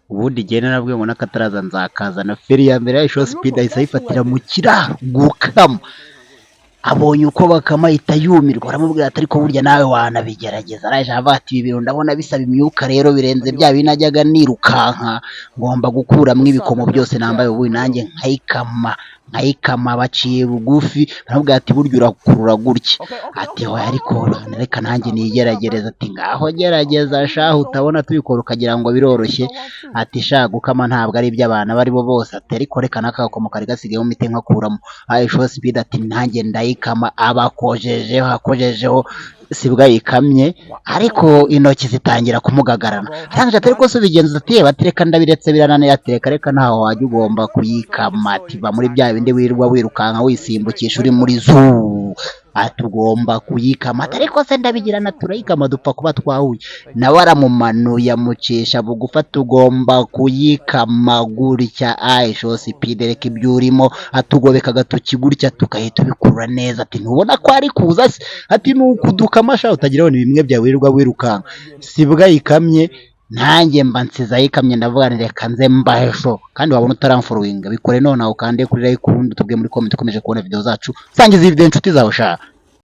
ubundi igihe narabwiye ngo n'akataraza nzakazana feri ya mbere ya show speed ahise ayifatira mu kiraro gukama, abonye uko bakama ahita yumirwa, aramubwira ati ariko burya nawe wanabigerageza. Araje avuga ati ibi bintu ndabona bisaba imyuka rero birenze bya binajyaga nirukanka, ngomba gukuramo ibikomo byose nambaye ubu nanjye nkayikama baciye bugufi. Baramubwira ati burya urakurura gutya, ati hoya ariko reka nanjye nigeragereza. Ati ngaho gerageza shahu, utabona tubikora ukagira ngo biroroshye. Ati sha gukama ntabwo ari iby'abantu abo ari bo bose, ati ariko reka n'akakomo kari gasigaye mu mite nkakuramo. Show speed ati nanjye ndayikama, akojejeho sibwa yikamye, ariko intoki zitangira kumugagarana. Arangije ati ariko se ubigenza ati bati reka ndabiretse birananiye. Ati reka ntaho wajya ugomba kuyikama, ati va muri bya bindi wirirwa wirukanka wisimbukisha uri muri zoo, ati ugomba kuyikama. Ati ariko se ndabigirana turayikama dupfa kuba twahuye. Nawe aramumanuye amucisha bugufi, ati ugomba kuyikama gutya Show speed reka ibyo urimo, atugobeka agatoki gutya tukahita tubikurura neza. Ati ntubona ko ari kuza se, ati nukuduka amasha utagira ni bimwe bya wirirwa wirukanka. Sibwa yikamye nanjye mba nsiza yikamye, ndavuga reka nze mbahesho. Kandi wabona utaramfollowinga bikore none ukande kuri like ubundi tubwe muri comment ukomeje kubona video zacu, sangiza iyi video inshuti zawe sha.